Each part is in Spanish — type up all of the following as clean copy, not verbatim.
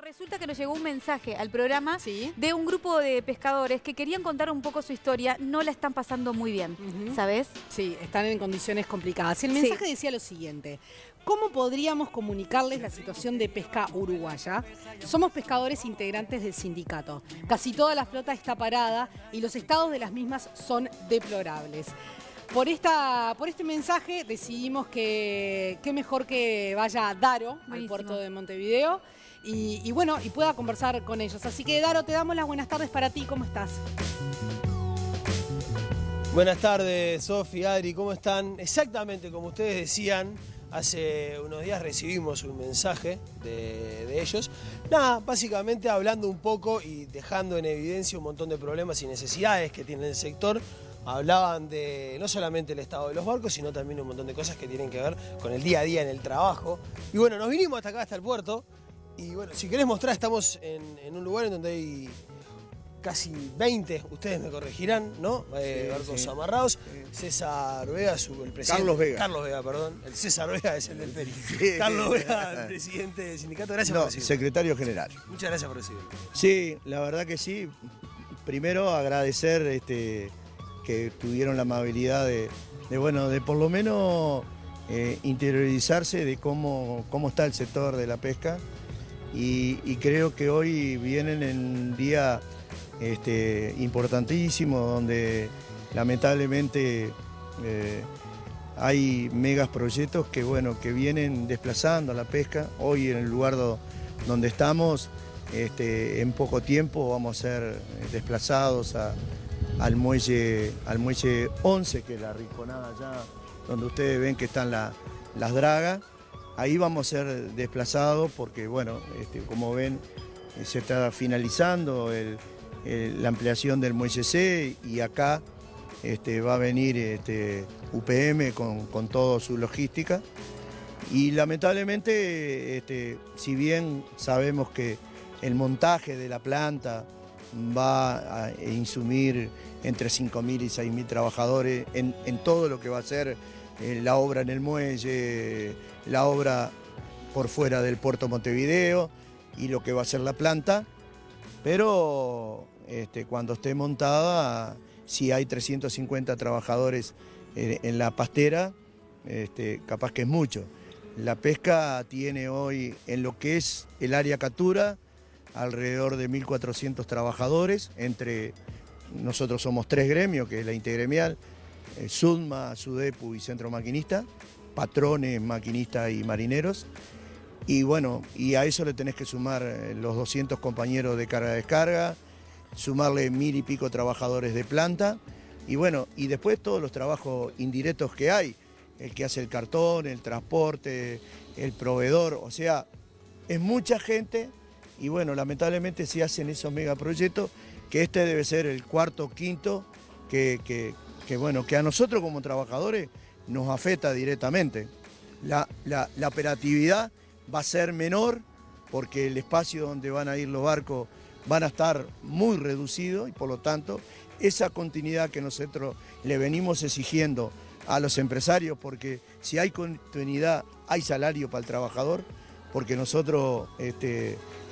Resulta que nos llegó un mensaje al programa Sí. de un grupo de pescadores que querían contar un poco su historia. No la están pasando muy bien, ¿sabes? Sí, están en condiciones complicadas. El Sí. mensaje decía lo siguiente: ¿cómo podríamos comunicarles la situación de pesca uruguaya? Somos pescadores integrantes del sindicato. Casi toda la flota está parada y los estados de las mismas son deplorables. Por este mensaje decidimos que qué mejor que vaya Daro al Buenísimo. puerto de Montevideo y bueno, y pueda conversar con ellos. Así que Daro, te damos las buenas tardes para ti. ¿Cómo estás? Buenas tardes, Sofi, Adri, ¿cómo están? Exactamente como ustedes decían, hace unos días recibimos un mensaje de ellos. Nada, básicamente hablando un poco y dejando en evidencia un montón de problemas y necesidades que tiene el sector. Hablaban de no solamente el estado de los barcos, sino también un montón de cosas que tienen que ver con el día a día en el trabajo. Y bueno, nos vinimos hasta acá, hasta el puerto. Y bueno, si querés mostrar, estamos en un lugar en donde hay casi 20, ustedes me corregirán, ¿no? Barcos amarrados. César Vega, el presidente. Carlos Vega, perdón. El César Vega es el del Peri. Carlos Vega, el presidente del sindicato. Gracias por recibirlo. Secretario general. Muchas gracias por recibirlo. Sí, la verdad que sí. Primero agradecer que tuvieron la amabilidad de por lo menos interiorizarse de cómo está el sector de la pesca. Y creo que hoy vienen en un día importantísimo donde lamentablemente hay megas proyectos que vienen desplazando a la pesca. Hoy en el lugar donde estamos, en poco tiempo vamos a ser desplazados al muelle 11, que es la rinconada allá, donde ustedes ven que están las dragas. Ahí vamos a ser desplazados porque, como ven, se está finalizando la ampliación del muelle C y acá va a venir UPM con toda su logística. Y lamentablemente, si bien sabemos que el montaje de la planta va a insumir entre 5.000 y 6.000 trabajadores en todo lo que va a ser la obra en el muelle, la obra por fuera del puerto Montevideo y lo que va a ser la planta, pero cuando esté montada, si hay 350 trabajadores en la pastera, capaz que es mucho. La pesca tiene hoy, en lo que es el área captura, alrededor de 1.400 trabajadores. Nosotros somos 3 gremios, que es la intergremial, SUDMA, SUDEPU y Centro Maquinista, patrones, maquinistas y marineros. Y a eso le tenés que sumar los 200 compañeros de carga-descarga, sumarle 1.000 y pico trabajadores de planta, y después todos los trabajos indirectos que hay, el que hace el cartón, el transporte, el proveedor, o sea, es mucha gente. Y lamentablemente se hacen esos megaproyectos, que debe ser el cuarto o quinto, que a nosotros como trabajadores nos afecta directamente. La operatividad va a ser menor porque el espacio donde van a ir los barcos van a estar muy reducido y por lo tanto esa continuidad que nosotros le venimos exigiendo a los empresarios, porque si hay continuidad hay salario para el trabajador, porque nosotros...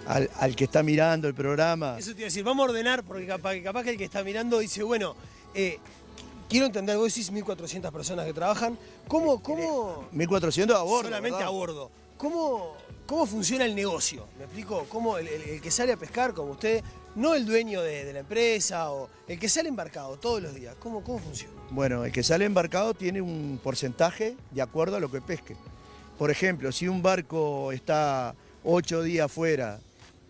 Al que está mirando el programa. Eso te iba a decir, vamos a ordenar, porque capaz que el que está mirando dice, quiero entender, vos decís 1.400 personas que trabajan, ¿cómo 1.400 a bordo. Solamente ¿verdad? a bordo. ¿Cómo funciona el negocio? ¿Me explico? ¿Cómo el que sale a pescar como usted, no el dueño de la empresa, o el que sale embarcado todos los días, ¿cómo funciona? Bueno, el que sale embarcado tiene un porcentaje de acuerdo a lo que pesque. Por ejemplo, si un barco está 8 días fuera,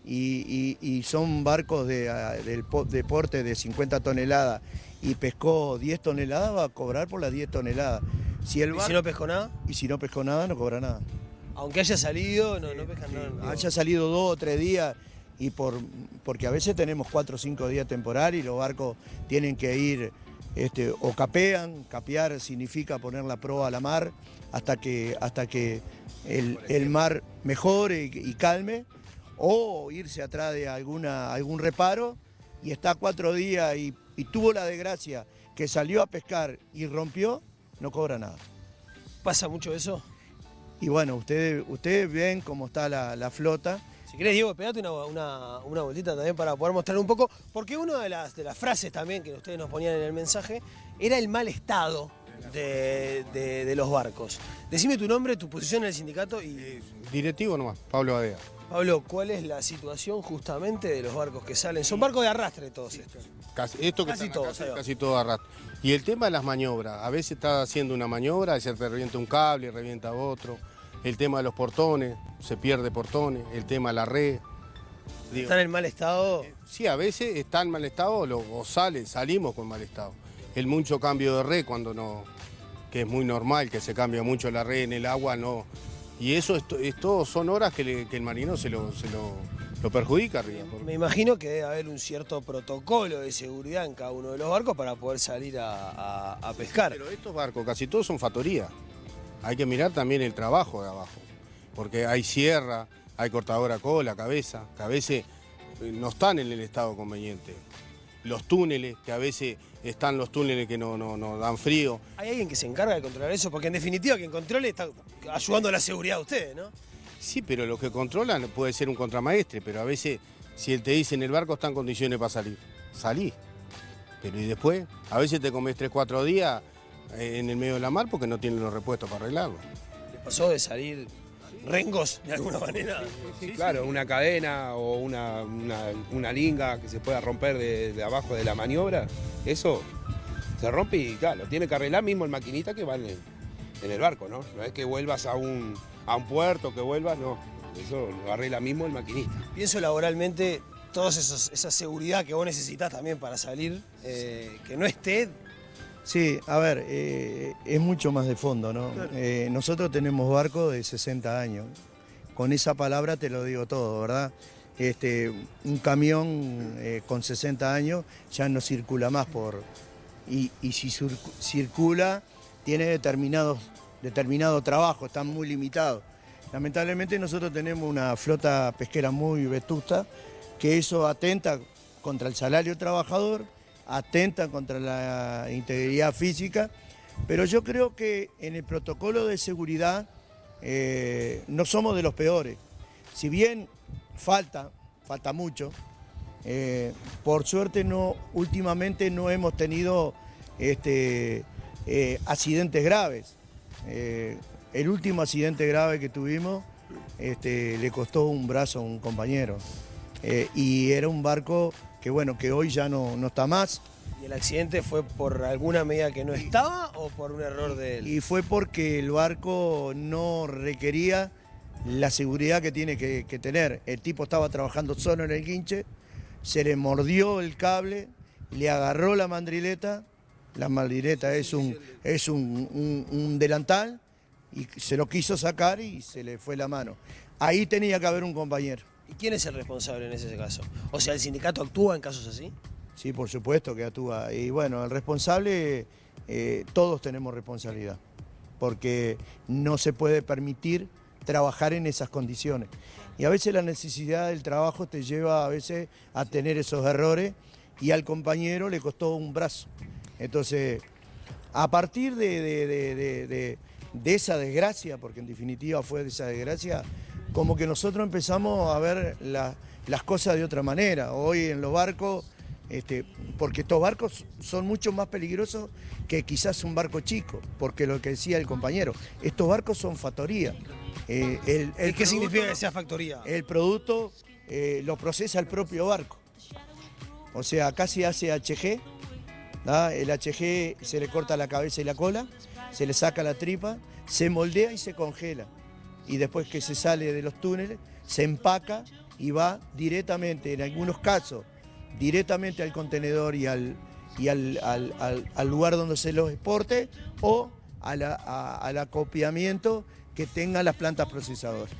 y son barcos de porte de 50 toneladas y pescó 10 toneladas, va a cobrar por las 10 toneladas. ¿Y si no pescó nada? Y si no pescó nada, no cobra nada. Aunque haya salido, no pescan nada. Haya salido 2 o 3 días, porque a veces tenemos 4 o 5 días temporales y los barcos tienen que ir o capean. Capear significa poner la proa a la mar hasta que el mar mejore y calme, o irse atrás de algún reparo y está 4 días y tuvo la desgracia que salió a pescar y rompió, no cobra nada. ¿Pasa mucho eso? Y ustedes ven cómo está la flota Si querés, Diego, pegate una vueltita también para poder mostrar un poco, porque una de las frases también que ustedes nos ponían en el mensaje era el mal estado de los barcos. Decime tu nombre, tu posición en el sindicato y... Directivo nomás, Pablo Badea. Pablo, ¿cuál es la situación justamente de los barcos que salen? Son barcos de arrastre todos estos. Casi todos, casi todo arrastre. Y el tema de las maniobras, a veces está haciendo una maniobra, se te revienta un cable, revienta otro. El tema de los portones, se pierde portones, el tema de la red. ¿Están en mal estado? Sí, a veces está en mal estado o salimos con mal estado. El mucho cambio de red cuando no, que es muy normal que se cambie mucho la red en el agua, no. Y eso son horas que el marino se lo perjudica arriba. Me imagino que debe haber un cierto protocolo de seguridad en cada uno de los barcos para poder salir a pescar. Pero estos barcos casi todos son factoría. Hay que mirar también el trabajo de abajo, porque hay sierra, hay cortadora cola, cabeza, que a veces no están en el estado conveniente. Los túneles, que a veces están los túneles que no dan frío. ¿Hay alguien que se encarga de controlar eso? Porque en definitiva quien controle está ayudando a la seguridad de ustedes, ¿no? Sí, pero los que controlan puede ser un contramaestre, pero a veces si él te dice en el barco está en condiciones para salir, salí. Pero y después, a veces te comes 3 o 4 días en el medio de la mar porque no tienen los repuestos para arreglarlo. ¿Les pasó de salir rengos de alguna manera? Sí, claro, una cadena o una linga que se pueda romper de abajo de la maniobra, eso se rompe y claro, lo tiene que arreglar mismo el maquinista que va en el barco, ¿no? No es que vuelvas a un puerto, que vuelvas, no. Eso lo arregla mismo el maquinista. Pienso laboralmente, toda esa seguridad que vos necesitas también para salir, que no esté... Sí, a ver, es mucho más de fondo, ¿no? Claro. Nosotros tenemos barcos de 60 años. Con esa palabra te lo digo todo, ¿verdad? Un camión con 60 años ya no circula más y si circula tiene determinado trabajo, están muy limitados. Lamentablemente nosotros tenemos una flota pesquera muy vetusta, que eso atenta contra el salario del trabajador, atenta contra la integridad física, pero yo creo que en el protocolo de seguridad no somos de los peores. Si bien falta mucho, por suerte últimamente no hemos tenido accidentes graves. El último accidente grave que tuvimos le costó un brazo a un compañero y era un barco que hoy ya no está más. ¿Y el accidente fue por alguna medida que no estaba o por un error de él? Y fue porque el barco no requería la seguridad que tiene que tener. El tipo estaba trabajando solo en el guinche, se le mordió el cable, le agarró la mandrileta es un delantal y se lo quiso sacar y se le fue la mano. Ahí tenía que haber un compañero. ¿Y quién es el responsable en ese caso? O sea, ¿el sindicato actúa en casos así? Sí, por supuesto que actúa. Y bueno, el responsable, todos tenemos responsabilidad, porque no se puede permitir trabajar en esas condiciones. Y a veces la necesidad del trabajo te lleva a veces a tener esos errores y al compañero le costó un brazo. Entonces, a partir de esa desgracia, porque en definitiva fue de esa desgracia, como que nosotros empezamos a ver las cosas de otra manera. Hoy en los barcos, porque estos barcos son mucho más peligrosos que quizás un barco chico, porque lo que decía el compañero, estos barcos son factoría. ¿Y qué significa que sea factoría? El producto lo procesa el propio barco. O sea, acá se hace HG, ¿da? El HG se le corta la cabeza y la cola, se le saca la tripa, se moldea y se congela. Y después que se sale de los túneles, se empaca y va directamente, en algunos casos, directamente al contenedor y al lugar donde se los exporte o al acopiamiento que tengan las plantas procesadoras.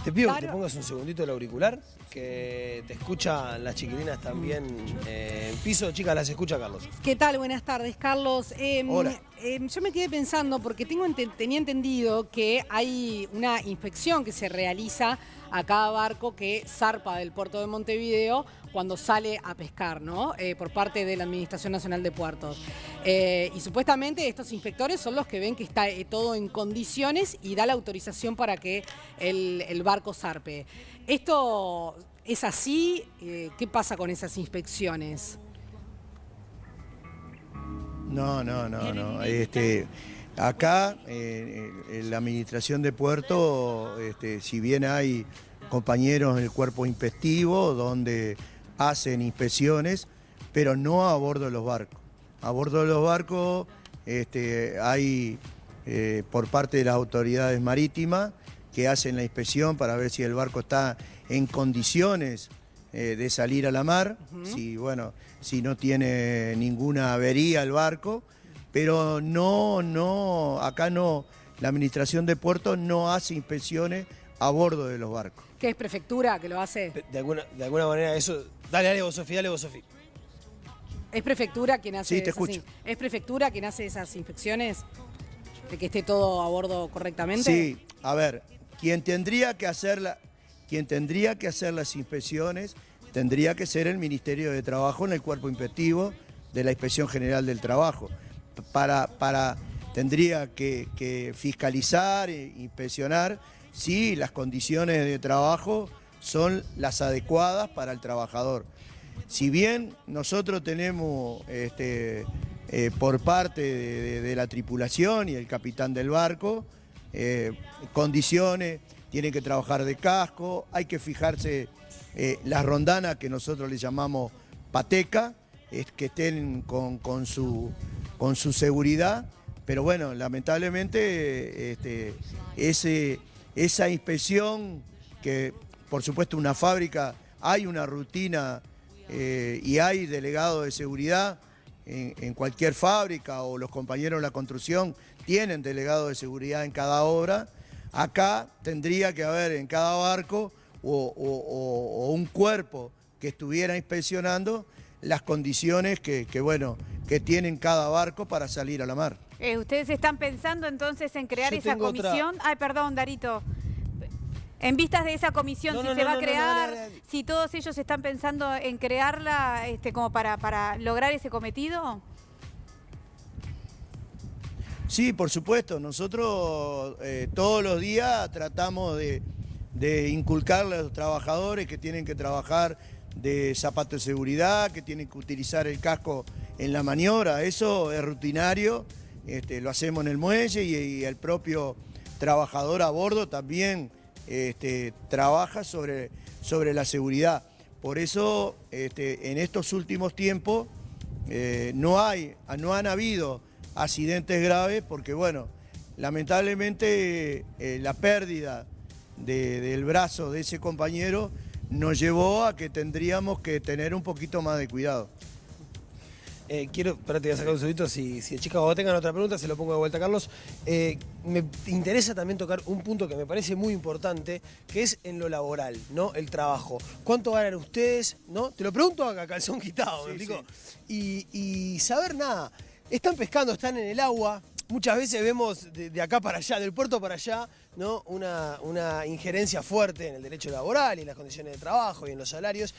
Te pido que te pongas un segundito el auricular, que te escuchan las chiquilinas también en piso. Chicas, las escucha Carlos. ¿Qué tal? Buenas tardes, Carlos. Hola. Yo me quedé pensando, porque tenía entendido que hay una inspección que se realiza a cada barco que zarpa del puerto de Montevideo cuando sale a pescar, ¿no? Por parte de la Administración Nacional de Puertos. Y supuestamente estos inspectores son los que ven que está todo en condiciones y da la autorización para que el barco zarpe. ¿Esto es así? ¿Qué pasa con esas inspecciones? No. Acá, en la administración de puerto, si bien hay compañeros en el cuerpo inspectivo donde hacen inspecciones, pero no a bordo de los barcos. A bordo de los barcos hay por parte de las autoridades marítimas que hacen la inspección para ver si el barco está en condiciones de salir a la mar, si no tiene ninguna avería el barco, pero acá no, la administración de puertos no hace inspecciones a bordo de los barcos. ¿Qué es prefectura que lo hace? De alguna manera eso... Dale vos, Sofía, ¿Es prefectura quien hace Sí, te escucho. ¿Es prefectura quien hace esas inspecciones? ¿De que esté todo a bordo correctamente? Sí, a ver, quien tendría que hacer las inspecciones tendría que ser el Ministerio de Trabajo en el cuerpo inspectivo de la Inspección General del Trabajo. Tendría que fiscalizar e inspeccionar si las condiciones de trabajo son las adecuadas para el trabajador. Si bien nosotros tenemos por parte de la tripulación y el capitán del barco condiciones, tienen que trabajar de casco, hay que fijarse las rondanas que nosotros le llamamos pateca, que estén con su seguridad, pero bueno, lamentablemente esa inspección que por supuesto una fábrica hay una rutina y hay delegado de seguridad en cualquier fábrica, o los compañeros de la construcción tienen delegado de seguridad en cada obra. Acá tendría que haber en cada barco o un cuerpo que estuviera inspeccionando las condiciones que tienen cada barco para salir a la mar. ¿Ustedes están pensando entonces en crear Yo esa tengo comisión? Ay, perdón, Darito. En vistas de esa comisión, si se va a crear, si todos ellos están pensando en crearla como para lograr ese cometido. Sí, por supuesto. Nosotros todos los días tratamos de inculcarle a los trabajadores que tienen que trabajar de zapatos de seguridad, que tienen que utilizar el casco en la maniobra. Eso es rutinario, lo hacemos en el muelle y el propio trabajador a bordo también trabaja sobre la seguridad. Por eso en estos últimos tiempos no han habido accidentes graves, porque bueno, lamentablemente la pérdida del brazo de ese compañero nos llevó a que tendríamos que tener un poquito más de cuidado. Espérate, voy a sacar un segundito, si chicos vos tengan otra pregunta, se lo pongo de vuelta a Carlos. Me interesa también tocar un punto que me parece muy importante, que es en lo laboral, ¿no? El trabajo. ¿Cuánto ganan ustedes? ¿No? Te lo pregunto a calzón quitado, ¿me explico? Sí. Y saber nada, están pescando, están en el agua. Muchas veces vemos de acá para allá, del puerto para allá, ¿no? Una injerencia fuerte en el derecho laboral y en las condiciones de trabajo y en los salarios.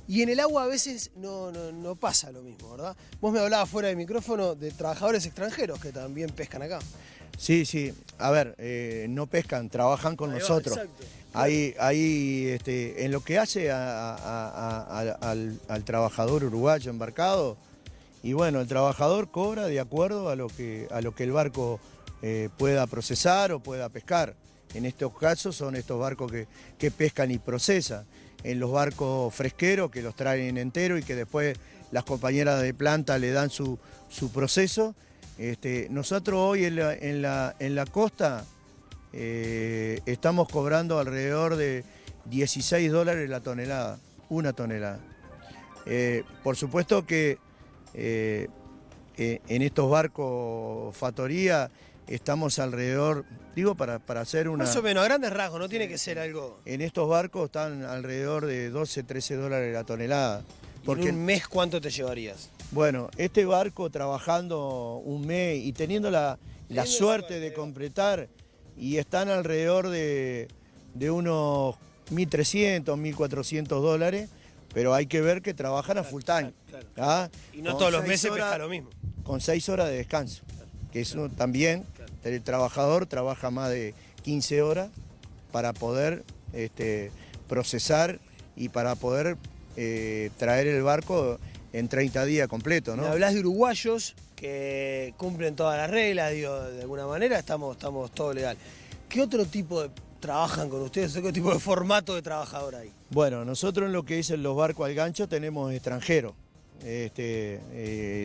Y en el agua a veces no pasa lo mismo, ¿verdad? Vos me hablabas fuera del micrófono de trabajadores extranjeros que también pescan acá. Sí. A ver, no pescan, trabajan con nosotros. Exacto. Ahí, en lo que hace al trabajador uruguayo embarcado, y bueno, el trabajador cobra de acuerdo a lo que el barco pueda procesar o pueda pescar. En estos casos son estos barcos que pescan y procesan. En los barcos fresqueros que los traen enteros y que después las compañeras de planta le dan su proceso. Nosotros hoy en la costa estamos cobrando alrededor de $16 la tonelada, una tonelada. Por supuesto que en estos barcos factoría estamos alrededor, digo para hacer una... Más o menos, a grandes rasgos, no tiene que ser algo... En estos barcos están alrededor de $12-13 la tonelada. Porque ¿en un mes cuánto te llevarías? Bueno, este barco trabajando un mes y teniendo la suerte de completar, y están alrededor de unos $1.300, $1.400, pero hay que ver que trabajan a full time. Claro. ¿Ah? Y no Con todos los 6 meses horas, pesca lo mismo. con 6 horas de descanso, que eso también el trabajador trabaja más de 15 horas para poder procesar y para poder traer el barco en 30 días completo, ¿no? Me hablás de uruguayos que cumplen todas las reglas, digo, de alguna manera estamos todo legal. ¿Qué otro tipo de trabajan con ustedes? ¿Qué tipo de formato de trabajador hay? Bueno, nosotros en lo que dicen los barcos al gancho tenemos extranjeros.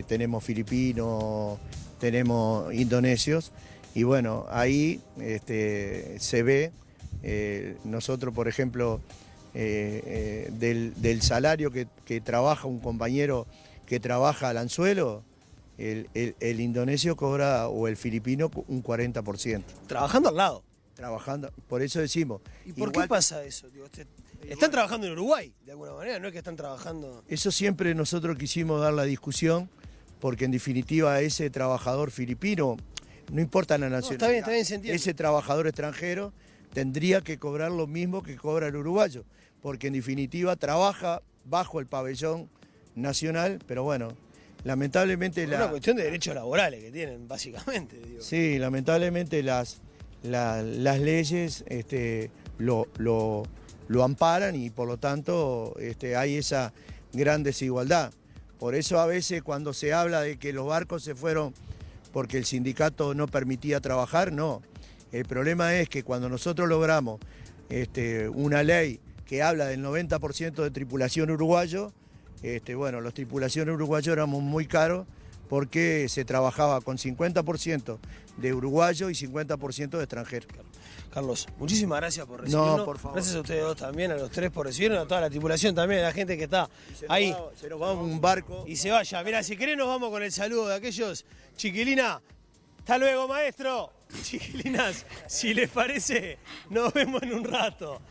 Tenemos filipinos, tenemos indonesios y bueno, ahí se ve, nosotros por ejemplo, del salario que trabaja un compañero que trabaja al anzuelo, el indonesio cobra o el filipino un 40%. Trabajando al lado. Trabajando, por eso decimos. ¿Y por qué pasa eso? Digo, están trabajando en Uruguay, de alguna manera, no es que están trabajando... Eso siempre nosotros quisimos dar la discusión, porque en definitiva ese trabajador filipino, no importa la nacionalidad, está bien, se entiende. Ese trabajador extranjero tendría que cobrar lo mismo que cobra el uruguayo, porque en definitiva trabaja bajo el pabellón nacional, pero bueno, lamentablemente... Es una cuestión de derechos laborales que tienen, básicamente. Digo. Sí, lamentablemente las leyes lo amparan y por lo tanto hay esa gran desigualdad. Por eso a veces cuando se habla de que los barcos se fueron porque el sindicato no permitía trabajar, no. El problema es que cuando nosotros logramos una ley que habla del 90% de tripulación uruguayo, bueno, las tripulaciones uruguayos éramos muy caros porque se trabajaba con 50% de uruguayos y 50% de extranjeros. Carlos, muchísimas gracias por recibirnos. No, por favor. Gracias a ustedes dos también, a los tres por recibirnos, a toda la tripulación también, a la gente que está ahí. Se nos va un barco. Y se vaya. Mirá, si querés nos vamos con el saludo de aquellos. Chiquilina, hasta luego, maestro. Chiquilinas, si les parece, nos vemos en un rato.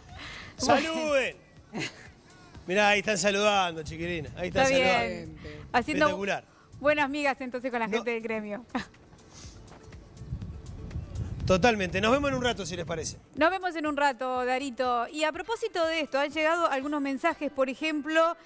¡Saluden! Mirá, ahí están saludando, chiquilina. Ahí están Está saludando. bien. Haciendo Espectacular. buenas migas entonces con la gente del gremio. Totalmente. Nos vemos en un rato, si les parece. Nos vemos en un rato, Darito. Y a propósito de esto, han llegado algunos mensajes. Por ejemplo,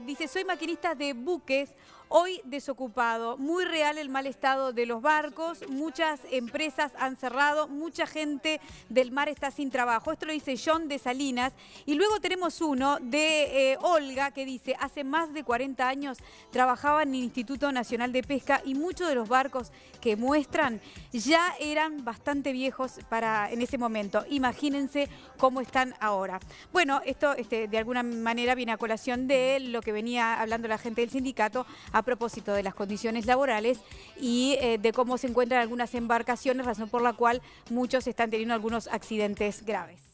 dice, soy maquinista de buques, hoy desocupado. Muy real el mal estado de los barcos. Muchas empresas han cerrado. Mucha gente del mar está sin trabajo. Esto lo dice John de Salinas. Y luego tenemos uno de Olga que dice, hace más de 40 años trabajaba en el Instituto Nacional de Pesca y muchos de los barcos que muestran ya eran bastante viejos en ese momento. Imagínense cómo están ahora. Bueno, esto de alguna manera viene a colación de lo que venía hablando la gente del sindicato a propósito de las condiciones laborales y de cómo se encuentran algunas embarcaciones, razón por la cual muchos están teniendo algunos accidentes graves.